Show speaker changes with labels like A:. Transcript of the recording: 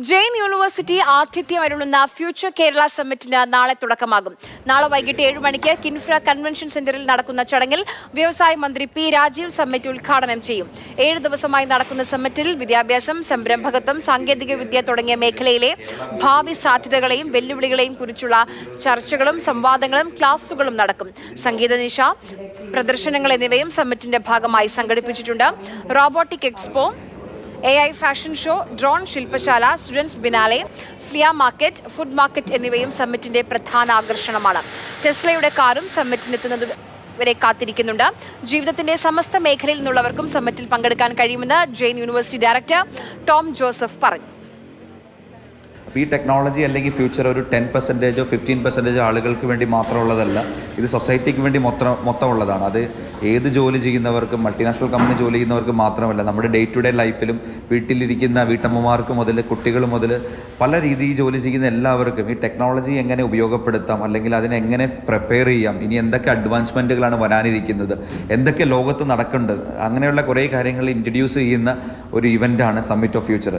A: Jain university ആതിഥ്യമരുളുന്ന future Kerala സമ്മിറ്റിന് നാളെ തുടക്കമാകും. നാളെ വൈകിട്ട് 7 മണിക്ക് കിൻഫ്ര കൺവെൻഷൻ സെന്ററിൽ നടക്കുന്ന ചടങ്ങിൽ വ്യവസായ മന്ത്രി പി രാജീവ് സമ്മിറ്റ് ഉദ്ഘാടനം ചെയ്യും. 7 ദിവസമായി നടക്കുന്ന സമ്മിറ്റിൽ വിദ്യാഭ്യാസം, സംരംഭകത്വം, സാങ്കേതിക വിദ്യ തുടങ്ങിയ മേഖലയിലെ ഭാവി സാധ്യതകളെയും വെല്ലുവിളികളെയും കുറിച്ചുള്ള ചർച്ചകളും സംവാദങ്ങളും ക്ലാസുകളും നടക്കും. സംഗീത നിശ, പ്രദർശനങ്ങൾ എന്നിവയും സമ്മിറ്റിന്റെ ഭാഗമായി സംഘടിപ്പിച്ചിട്ടുണ്ട്. Robotic expo, AI fashion show, drone ശില്പശാല, students biennale, flea market, food market എന്നിവയും സമ്മിറ്റിന്റെ പ്രധാന ആകർഷണമാണ്. ടെസ്ലയുടെ കാറും സമ്മിറ്റിനെത്തുന്നത് വരെ കാത്തിരിക്കുന്നുണ്ട്. ജീവിതത്തിന്റെ സമസ്ത മേഖലയിൽ നിന്നുള്ളവർക്കും സമ്മിറ്റിൽ പങ്കെടുക്കാൻ കഴിയുമെന്ന് ജെയിൻ യൂണിവേഴ്സിറ്റി ഡയറക്ടർ ടോം ജോസഫ് പറഞ്ഞു.
B: ഈ ടെക്നോളജി അല്ലെങ്കിൽ ഫ്യൂച്ചർ ഒരു 10% 15% ആളുകൾക്ക് വേണ്ടി മാത്രമുള്ളതല്ല, ഇത് സൊസൈറ്റിക്ക് വേണ്ടി മൊത്തമുള്ളതാണ്. അത് ഏത് ജോലി ചെയ്യുന്നവർക്കും, മൾട്ടിനാഷണൽ കമ്പനി ജോലി ചെയ്യുന്നവർക്ക് മാത്രമല്ല, നമ്മുടെ ഡേ ടു ഡേ ലൈഫിലും വീട്ടിലിരിക്കുന്ന വീട്ടമ്മമാർക്ക് മുതൽ കുട്ടികൾ മുതൽ പല രീതിയിൽ ജോലി ചെയ്യുന്ന എല്ലാവർക്കും ഈ ടെക്നോളജി എങ്ങനെ ഉപയോഗപ്പെടുത്താം, അല്ലെങ്കിൽ അതിനെങ്ങനെ പ്രിപ്പയർ ചെയ്യാം, ഇനി എന്തൊക്കെ അഡ്വാൻസ്മെൻറ്റുകളാണ് വരാനിരിക്കുന്നത്, എന്തൊക്കെ ലോകത്ത് നടക്കേണ്ടത്, അങ്ങനെയുള്ള കുറേ കാര്യങ്ങൾ ഇൻട്രൊഡ്യൂസ് ചെയ്യുന്ന ഒരു ഇവൻ്റാണ് സമ്മിറ്റ് ഓഫ് ഫ്യൂച്ചർ.